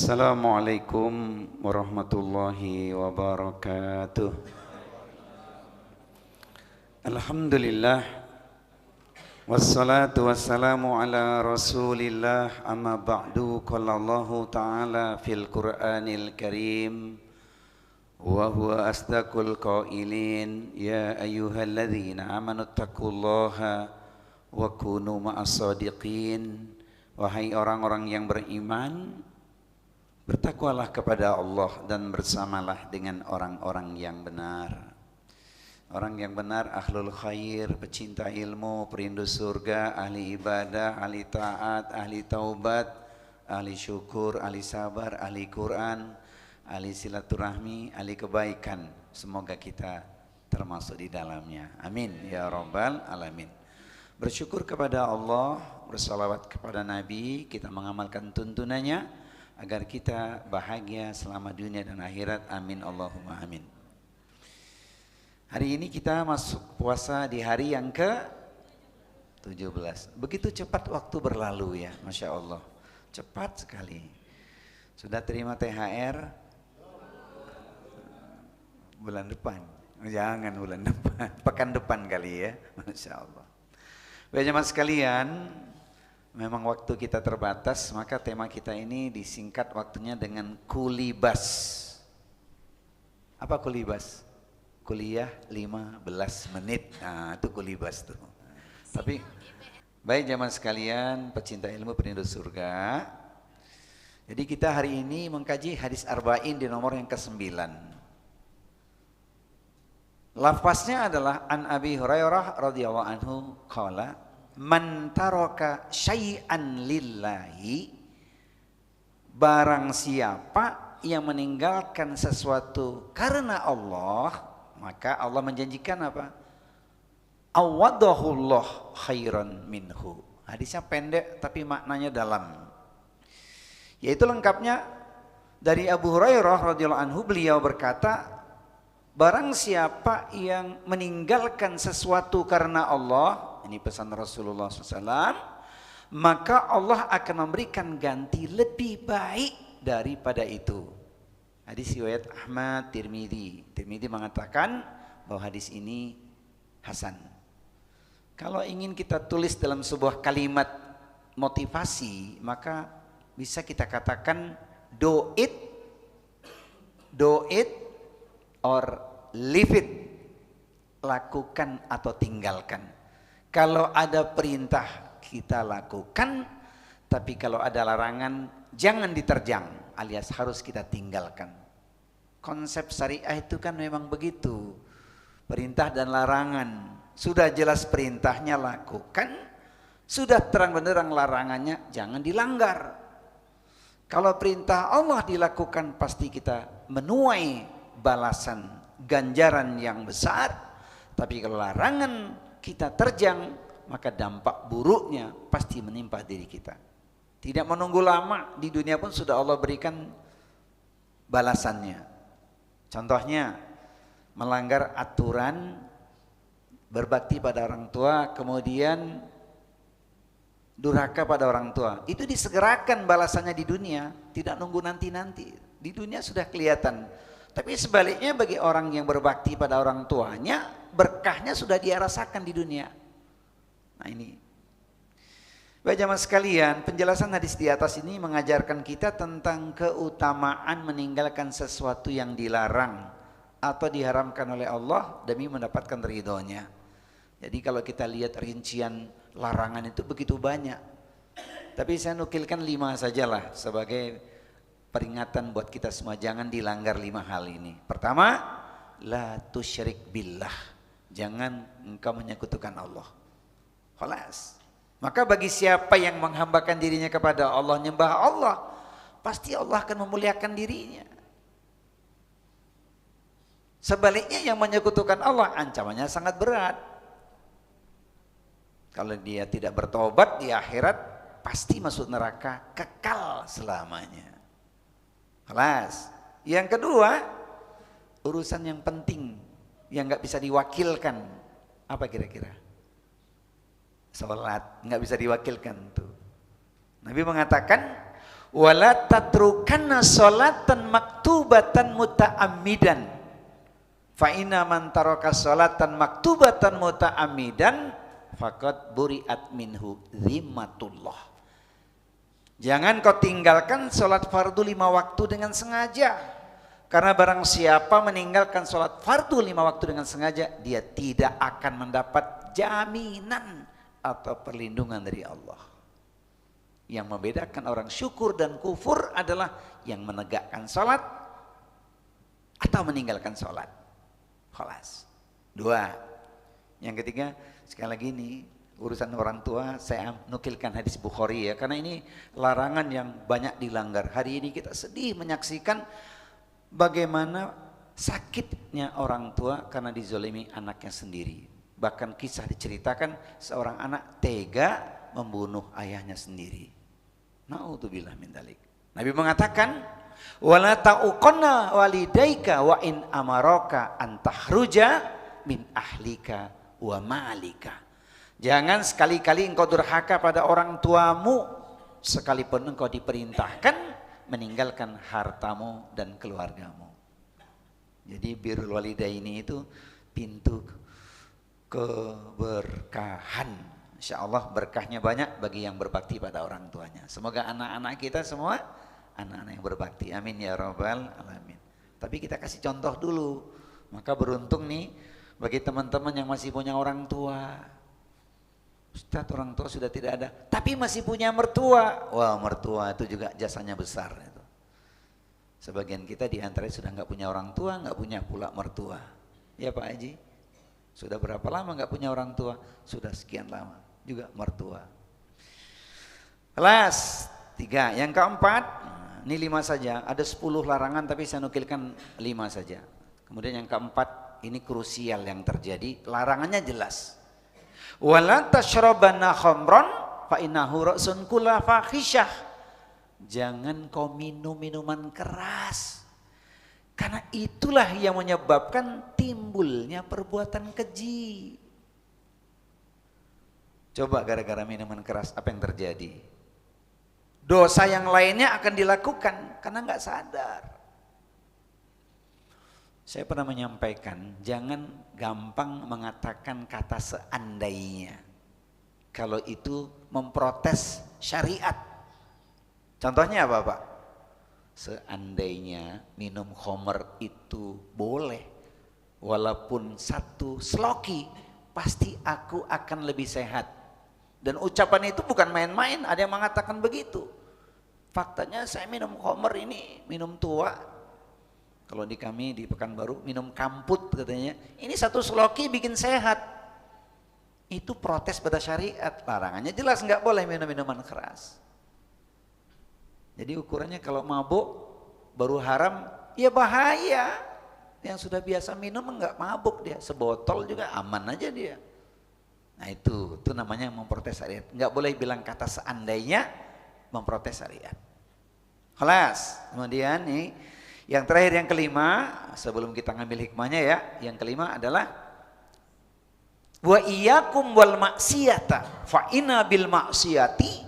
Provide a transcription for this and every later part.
Assalamualaikum warahmatullahi wabarakatuh. Alhamdulillah wassalatu wassalamu ala rasulillah, amma ba'du. Qala Allahu ta'ala fil Qur'anil Karim wa huwa asdaqul qailin, ya ayyuhalladzina amanu taqullaha wa kunu ma'as shadiqin. Wahai orang-orang yang beriman, bertakwalah kepada Allah dan bersamalah dengan orang-orang yang benar. Orang yang benar, ahlul khair, pecinta ilmu, perindu surga, ahli ibadah, ahli taat, ahli taubat, ahli syukur, ahli sabar, ahli Quran, ahli silaturahmi, ahli kebaikan. Semoga kita termasuk di dalamnya. Amin ya rabbal alamin. Bersyukur kepada Allah, bersalawat kepada Nabi, kita mengamalkan tuntunannya agar kita bahagia selama dunia dan akhirat. Amin Allahumma amin. Hari ini kita masuk puasa di hari yang ke-17. Begitu cepat waktu berlalu ya, Masya Allah. Cepat sekali. Sudah terima THR? Bulan depan? Jangan bulan depan, pekan depan kali ya, Masya Allah. Baik jemaah sekalian, memang waktu kita terbatas, maka tema kita ini disingkat waktunya dengan kulibas. Apa kulibas? Kuliah 15 menit. Nah, itu kulibas tuh. Tapi baik jemaah sekalian, pecinta ilmu, perindu surga. Jadi kita hari ini mengkaji hadis arba'in di nomor yang ke-9. Lafaznya adalah an Abi Hurairah radhiyallahu anhu qala, man taraka syai'an lillahi, barang siapa yang meninggalkan sesuatu karena Allah, maka Allah menjanjikan apa? Awadahullah khairan minhu. Hadisnya pendek tapi maknanya dalam. Yaitu lengkapnya dari Abu Hurairah radhiyallahu anhu, beliau berkata, barang siapa yang meninggalkan sesuatu karena Allah, ini pesan Rasulullah SAW, maka Allah akan memberikan ganti lebih baik daripada itu. Hadis riwayat Ahmad, Tirmidzi. Tirmidzi mengatakan bahwa hadis ini hasan. Kalau ingin kita tulis dalam sebuah kalimat motivasi, maka bisa kita katakan do it or leave it. Lakukan atau tinggalkan. Kalau ada perintah kita lakukan, tapi kalau ada larangan jangan diterjang, alias harus kita tinggalkan. Konsep syariah itu kan memang begitu. Perintah dan larangan. Sudah jelas perintahnya lakukan, sudah terang benderang larangannya jangan dilanggar. Kalau perintah Allah dilakukan, pasti kita menuai balasan ganjaran yang besar. Tapi kalau larangan kita terjang, maka dampak buruknya pasti menimpa diri kita. Tidak menunggu lama, di dunia pun sudah Allah berikan balasannya. Contohnya melanggar aturan berbakti pada orang tua, kemudian durhaka pada orang tua, itu disegerakan balasannya di dunia, tidak nunggu nanti-nanti. Di dunia sudah kelihatan. Tapi sebaliknya bagi orang yang berbakti pada orang tuanya, berkahnya sudah dia rasakan di dunia. Nah ini, baik jemaah sekalian, penjelasan hadis di atas ini mengajarkan kita tentang keutamaan meninggalkan sesuatu yang dilarang atau diharamkan oleh Allah demi mendapatkan ridhonya. Jadi kalau kita lihat rincian larangan itu begitu banyak, tapi saya nukilkan 5 sajalah sebagai peringatan buat kita semua, jangan dilanggar 5 hal ini. Pertama, la tusyrik billah, jangan engkau menyekutukan Allah. Khalas. Maka bagi siapa yang menghambakan dirinya kepada Allah, nyembah Allah, pasti Allah akan memuliakan dirinya. Sebaliknya yang menyekutukan Allah, ancamannya sangat berat. Kalau dia tidak bertobat di akhirat, pasti masuk neraka kekal selamanya. Kelas. Yang kedua, urusan yang penting yang nggak bisa diwakilkan. Apa kira-kira? Salat nggak bisa diwakilkan tuh. Nabi mengatakan, Wala tatrukanna sholatan maktubatan muta'ammidan. Fa inna man taraka sholatan maktubatan muta'ammidan faqad buri'at minhu zimmatullah. Jangan kau tinggalkan sholat fardu 5 waktu dengan sengaja. Karena barang siapa meninggalkan sholat fardu 5 waktu dengan sengaja, dia tidak akan mendapat jaminan atau perlindungan dari Allah. Yang membedakan orang syukur dan kufur adalah yang menegakkan sholat atau meninggalkan sholat. Khalas. 2. Yang ketiga, sekali lagi ini urusan orang tua, saya nukilkan hadis Bukhari ya, karena ini larangan yang banyak dilanggar. Hari ini kita sedih menyaksikan bagaimana sakitnya orang tua karena dizolimi anaknya sendiri. Bahkan kisah diceritakan seorang anak tega membunuh ayahnya sendiri. Na'udzubillah min dzalik. Nabi mengatakan, wala ta'uqanna walidaika wa in amaraka an tahruja min ahlika wa malika. Jangan sekali-kali engkau durhaka pada orang tuamu sekalipun engkau diperintahkan meninggalkan hartamu dan keluargamu. Jadi birrul walidaini itu pintu keberkahan. Insya Allah berkahnya banyak bagi yang berbakti pada orang tuanya. Semoga anak-anak kita semua anak-anak yang berbakti. Amin ya rabbal alamin. Tapi kita kasih contoh dulu. Maka beruntung nih bagi teman-teman yang masih punya orang tua. Ustadz, orang tua sudah tidak ada, tapi masih punya mertua. Wah, mertua itu juga jasanya besar itu. Sebagian kita di antara sudah nggak punya orang tua, nggak punya pula mertua. Ya Pak Haji, sudah berapa lama nggak punya orang tua? Sudah sekian lama juga mertua. Kelas 3, yang keempat, ini 5 saja. Ada 10 larangan tapi saya nukilkan 5 saja. Kemudian yang keempat, ini krusial yang terjadi. Larangannya jelas. Wala tashrabanna khamran fa innahu ra'sun kulla fahisyah. Jangan kau minum minuman keras. Karena itulah yang menyebabkan timbulnya perbuatan keji. Coba gara-gara minuman keras apa yang terjadi? Dosa yang lainnya akan dilakukan karena nggak sadar. Saya pernah menyampaikan, jangan gampang mengatakan kata seandainya. Kalau itu memprotes syariat. Contohnya apa Pak? Seandainya minum khamr itu boleh, walaupun 1 sloki, pasti aku akan lebih sehat. Dan ucapan itu bukan main-main, ada yang mengatakan begitu. Faktanya saya minum khamr ini, minum tua. Kalau di kami di Pekanbaru minum kamput katanya. Ini 1 sloki bikin sehat. Itu protes pada syariat. Larangannya jelas nggak boleh minum minuman keras. Jadi ukurannya kalau mabuk baru haram, ya bahaya. Yang sudah biasa minum nggak mabuk dia, sebotol juga aman aja dia. Nah itu namanya memprotes syariat. Nggak boleh bilang kata seandainya memprotes syariat. Kelas. Kemudian nih. Yang terakhir yang kelima, sebelum kita ngambil hikmahnya ya, yang kelima adalah wa iyyakum wal maksiyata fa inna bil maksiyati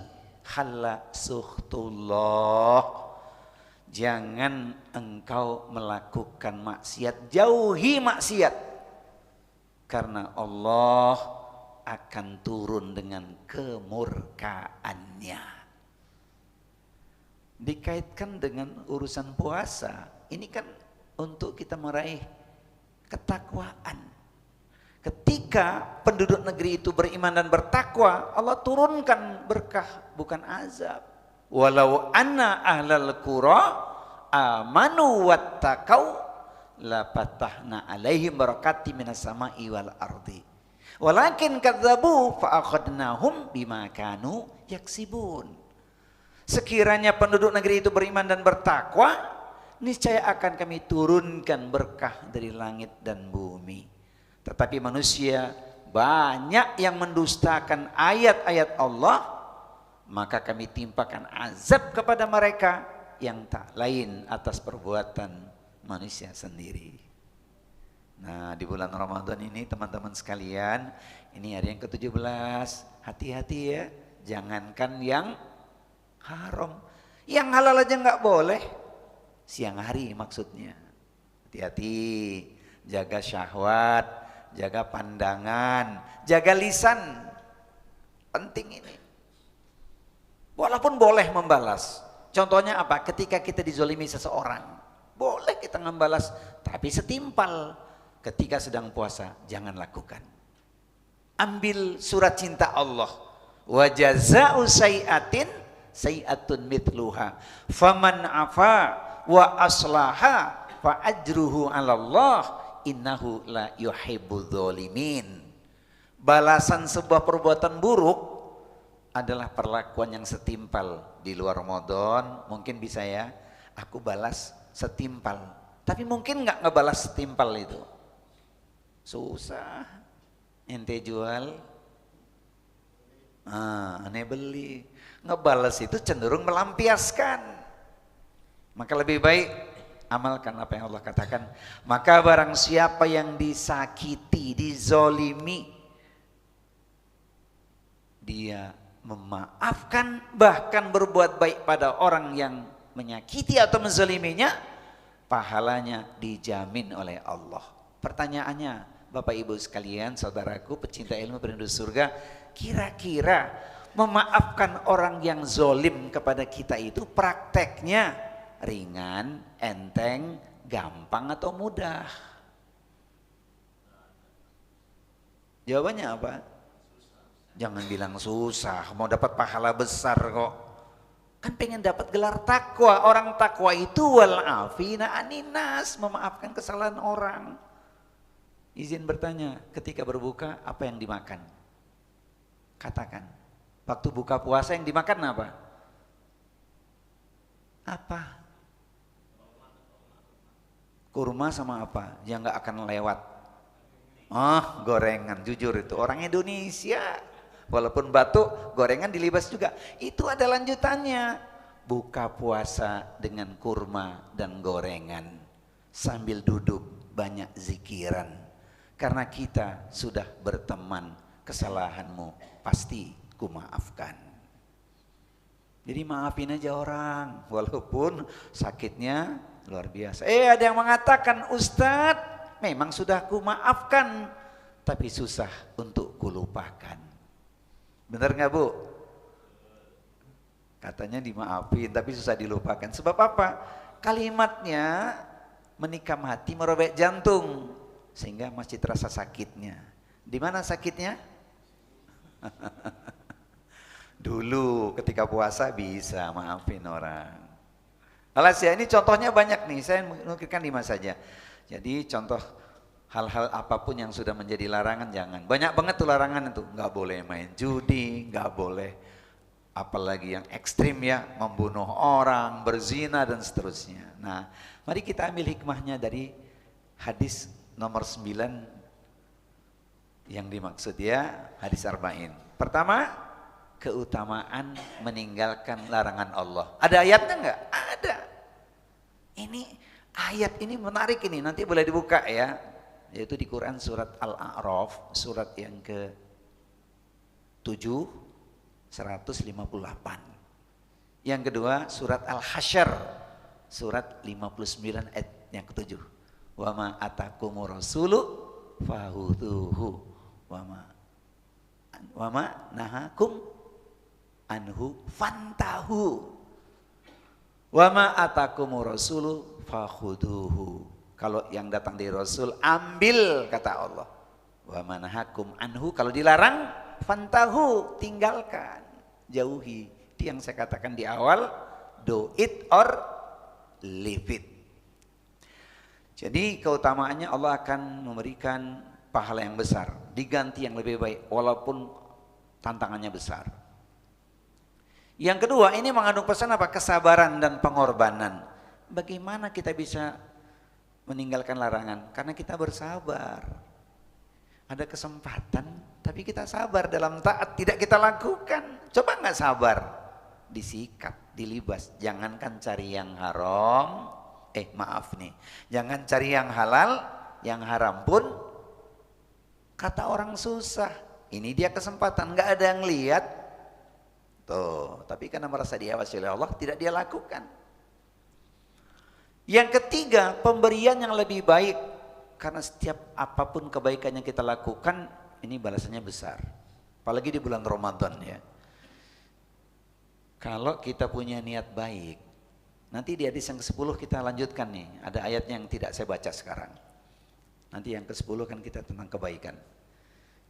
halla suhtullah. Jangan engkau melakukan maksiat, jauhi maksiat. Karena Allah akan turun dengan kemurkaannya. Dikaitkan dengan urusan puasa, ini kan untuk kita meraih ketakwaan. Ketika penduduk negeri itu beriman dan bertakwa, Allah turunkan berkah bukan azab. Walau anna ahlal qura amanu wattaqau la fatahna alaihim barakati minas sama'i wal ardi. Walakin kadzabu fa akhadnahum bima kanu yaksibun. Sekiranya penduduk negeri itu beriman dan bertakwa, niscaya akan kami turunkan berkah dari langit dan bumi. Tetapi manusia banyak yang mendustakan ayat-ayat Allah, maka kami timpakan azab kepada mereka yang tak lain atas perbuatan manusia sendiri. Nah di bulan Ramadan ini teman-teman sekalian, ini hari yang ke-17, hati-hati ya, jangankan yang haram, Yang halal aja nggak boleh. Siang hari maksudnya. Hati-hati, jaga syahwat, jaga pandangan, jaga lisan. Penting ini. Walaupun boleh membalas. Contohnya apa? Ketika kita dizolimi seseorang, boleh kita membalas, tapi setimpal. Ketika sedang puasa, jangan lakukan. Ambil surat cinta Allah. Wa jazaa'u sayyi'atin sayyi'atun mithluha. Faman afa wa aslaha fa ajruhu 'ala Allah innahu la yuhibbudz zalimin. Balasan sebuah perbuatan buruk adalah perlakuan yang setimpal. Di luar Ramadan mungkin bisa ya, aku balas setimpal. Tapi mungkin nggak ngebalas setimpal itu. Susah. Ente jual, aneh beli. Ngebalas itu cenderung melampiaskan. Maka lebih baik amalkan apa yang Allah katakan. Maka barang siapa yang disakiti, dizolimi, dia memaafkan, bahkan berbuat baik pada orang yang menyakiti atau menzaliminya, pahalanya dijamin oleh Allah. Pertanyaannya, Bapak Ibu sekalian, saudaraku pecinta ilmu perindu surga, kira-kira memaafkan orang yang zolim kepada kita itu prakteknya ringan, enteng, gampang atau mudah? Jawabannya apa? Jangan bilang susah, mau dapat pahala besar kok. Kan pengen dapat gelar takwa. Orang takwa itu wal afina aninas, memaafkan kesalahan orang. Izin bertanya, ketika berbuka apa yang dimakan? Katakan. Waktu buka puasa yang dimakan apa? Apa? Kurma sama apa? Yang nggak akan lewat. Oh, gorengan, jujur itu orang Indonesia. Walaupun batuk, gorengan dilibas juga. Itu ada lanjutannya. Buka puasa dengan kurma dan gorengan. Sambil duduk banyak zikiran. Karena kita sudah berteman, kesalahanmu pasti kumaafkan. Jadi maafin aja orang. Walaupun sakitnya luar biasa. Ada yang mengatakan, Ustadz memang sudah kumaafkan. Tapi susah untuk kulupakan. Benar nggak Bu? Katanya dimaafin tapi susah dilupakan. Sebab apa? Kalimatnya menikam hati, merobek jantung sehingga masih terasa sakitnya. Di mana sakitnya? Dulu ketika puasa bisa maafin orang. Alas ya, ini contohnya banyak nih. Saya menukilkan 5 saja. Jadi contoh hal-hal apapun yang sudah menjadi larangan jangan. Banyak banget tuh larangan itu. Nggak boleh main judi, nggak boleh apalagi yang ekstrim ya, membunuh orang, berzina dan seterusnya. Nah, mari kita ambil hikmahnya dari hadis nomor 9 yang dimaksud ya, hadis arba'in. Pertama, keutamaan meninggalkan larangan Allah. Ada ayatnya nggak? Ada. Ini ayat ini menarik ini, nanti boleh dibuka ya. Yaitu di Quran surat Al-A'raf, surat yang ke-7, 158. Yang kedua surat Al-Hasyr, surat 59 ayat yang ke-7. Wa ma atakumur rasulu fahuduhu wa ma nahakum anhu fantahu. Wa ma atakumur rasulu fakhuduhu. Kalau yang datang dari Rasul ambil, kata Allah. Wa manahakum anhu, kalau dilarang fantahu, tinggalkan, jauhi. Itu yang saya katakan di awal, do it or leave it. Jadi keutamaannya Allah akan memberikan pahala yang besar, diganti yang lebih baik walaupun tantangannya besar. Yang kedua, ini mengandung pesan apa? Kesabaran dan pengorbanan. Bagaimana kita bisa meninggalkan larangan? Karena kita bersabar. Ada kesempatan tapi kita sabar dalam taat, tidak kita lakukan. Coba nggak sabar, disikat, dilibas. Jangankan cari yang haram, jangan cari yang halal, yang haram pun kata orang susah. Ini dia kesempatan, nggak ada yang lihat. Tuh, tapi karena merasa diawasi oleh Allah tidak dia lakukan. Yang ketiga, pemberian yang lebih baik, karena setiap apapun kebaikan yang kita lakukan ini balasannya besar, apalagi di bulan Ramadan ya. Kalau kita punya niat baik, nanti di hadis yang ke-10 kita lanjutkan nih, ada ayatnya yang tidak saya baca sekarang. Nanti yang ke-10 kan kita tentang kebaikan.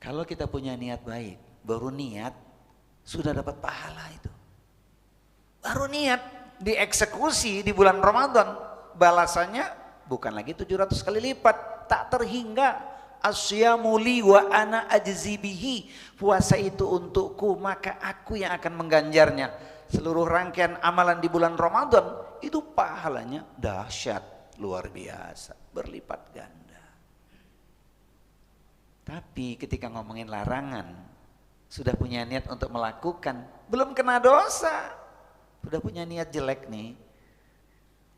Kalau kita punya niat baik, baru niat sudah dapat pahala itu. Baru niat dieksekusi di bulan Ramadan, balasannya bukan lagi 700 kali lipat, tak terhingga. Asyamu li wa ana ajzi bihi. Puasa itu untukku, maka aku yang akan mengganjarnya. Seluruh rangkaian amalan di bulan Ramadan itu pahalanya dahsyat, luar biasa, berlipat ganda. Tapi ketika ngomongin larangan, sudah punya niat untuk melakukan, belum kena dosa, sudah punya niat jelek nih.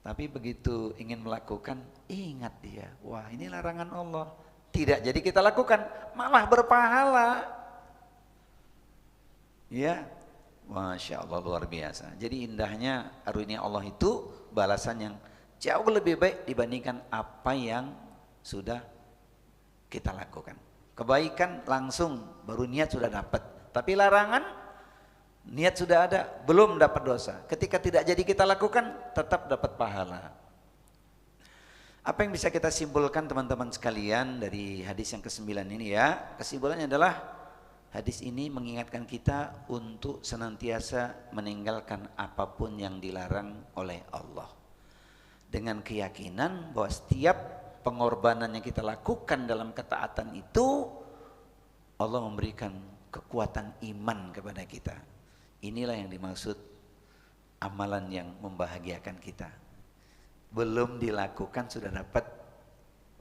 Tapi begitu ingin melakukan, ingat dia, wah ini larangan Allah. Tidak jadi kita lakukan, malah berpahala. Ya, Masya Allah luar biasa. Jadi indahnya karunia Allah itu balasan yang jauh lebih baik dibandingkan apa yang sudah kita lakukan. Kebaikan langsung, baru niat sudah dapat. Tapi larangan, niat sudah ada, belum dapat dosa. Ketika tidak jadi kita lakukan, tetap dapat pahala. Apa yang bisa kita simpulkan teman-teman sekalian dari hadis yang ke-9 ini ya? Kesimpulannya adalah hadis ini mengingatkan kita untuk senantiasa meninggalkan apapun yang dilarang oleh Allah. Dengan keyakinan bahwa setiap pengorbanan yang kita lakukan dalam ketaatan itu Allah memberikan kekuatan iman kepada kita. Inilah yang dimaksud amalan yang membahagiakan kita. Belum dilakukan sudah dapat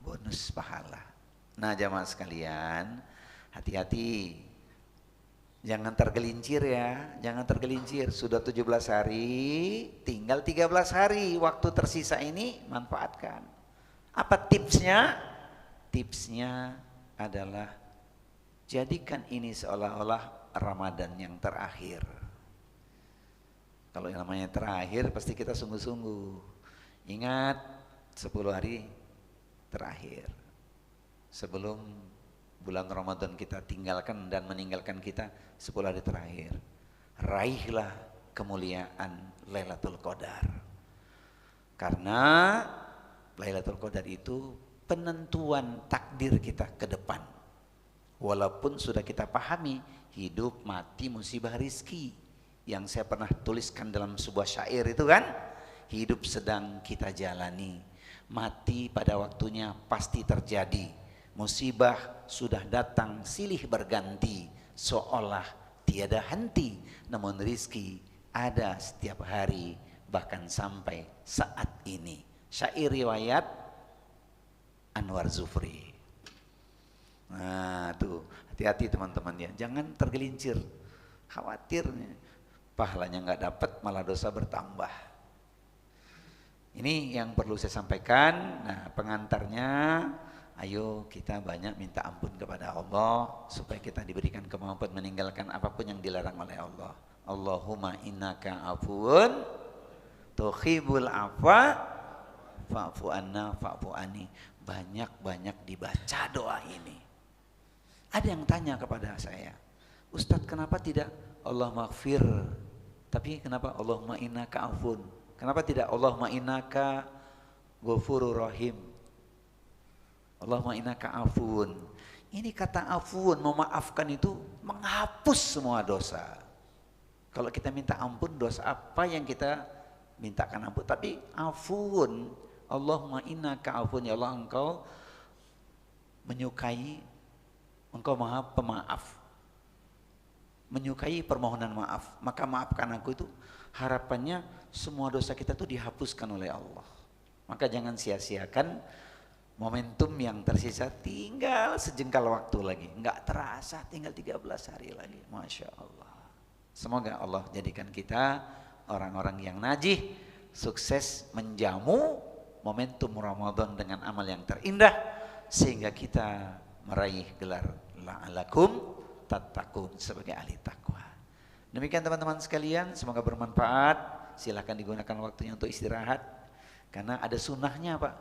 bonus pahala. Nah jamaah sekalian, hati-hati, jangan tergelincir ya, jangan tergelincir. Sudah 17 hari, tinggal 13 hari, waktu tersisa ini manfaatkan. Apa tipsnya? Tipsnya adalah jadikan ini seolah-olah Ramadan yang terakhir. Kalau yang namanya terakhir pasti kita sungguh-sungguh. Ingat 10 hari terakhir. Sebelum bulan Ramadan kita tinggalkan dan meninggalkan kita 10 hari terakhir. Raihlah kemuliaan Lailatul Qadar. Karena Lailatul Qadar itu penentuan takdir kita ke depan. Walaupun sudah kita pahami hidup, mati, musibah, rizki. Yang saya pernah tuliskan dalam sebuah syair itu kan, hidup sedang kita jalani, mati pada waktunya pasti terjadi. Musibah sudah datang silih berganti, seolah tiada henti. Namun rizki ada setiap hari, bahkan sampai saat ini. Syair riwayat Anwar Zufri. Nah tuh hati-hati teman-teman ya, jangan tergelincir, khawatir pahalanya nggak dapat malah dosa bertambah. Ini yang perlu saya sampaikan. Nah pengantarnya, ayo kita banyak minta ampun kepada Allah supaya kita diberikan kemampuan meninggalkan apapun yang dilarang oleh Allah. Allahumma innaka afuun tuhibbul afwa fa'fu anna fa'fu anni. Banyak-banyak dibaca doa ini. Ada yang tanya kepada saya, Ustadz kenapa tidak Allah maghfir, tapi kenapa Allahumma innaka afun? Kenapa tidak Allahumma innaka ghafurur rahim? Allahumma innaka afun. Ini kata afun, memaafkan itu menghapus semua dosa. Kalau kita minta ampun, dosa apa yang kita mintakan ampun? Tapi afun, Allahumma innaka afun, ya Allah engkau menyukai, engkau maha pemaaf, menyukai permohonan maaf, maka maafkan aku. Itu harapannya semua dosa kita itu dihapuskan oleh Allah. Maka jangan sia-siakan momentum yang tersisa, tinggal sejengkal waktu lagi, nggak terasa tinggal 13 hari lagi. Masya Allah. Semoga Allah jadikan kita orang-orang yang najih, sukses menjamu momentum Ramadan dengan amal yang terindah, sehingga kita meraih gelar la'alakum tattaqun sebagai ahli takwa. Demikian teman-teman sekalian, semoga bermanfaat. Silahkan digunakan waktunya untuk istirahat. Karena ada sunnahnya Pak.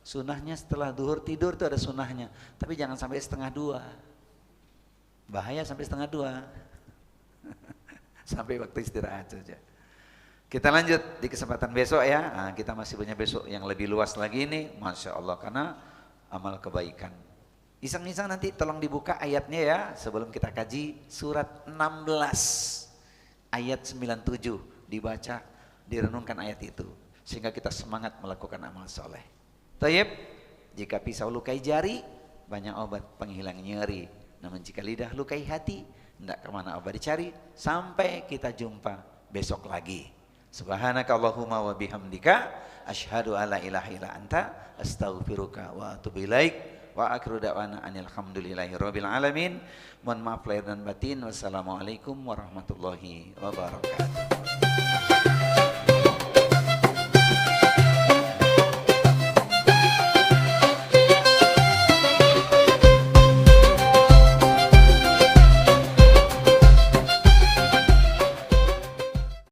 Sunnahnya setelah duhur tidur itu ada sunnahnya. Tapi jangan sampai 1:30. Bahaya sampai 1:30. Sampai waktu istirahat saja. Kita lanjut di kesempatan besok ya. Nah, kita masih punya besok yang lebih luas lagi ini. Masya Allah, karena amal kebaikan. Iseng-iseng nanti tolong dibuka ayatnya ya. Sebelum kita kaji surat 16 ayat 97. Dibaca, direnungkan ayat itu. Sehingga kita semangat melakukan amal soleh. Tayyib, jika pisau lukai jari, banyak obat penghilang nyeri. Namun jika lidah lukai hati, tidak kemana obat dicari. Sampai kita jumpa besok lagi. Subhanaka Allahumma wa bihamdika asyhadu alla ilaha illa anta astaghfiruka wa atubu ilaik wa akhiru da'wana anil hamdulillahi rabbil alamin. Mohon maaf lahir dan batin. Wassalamualaikum warahmatullahi wabarakatuh.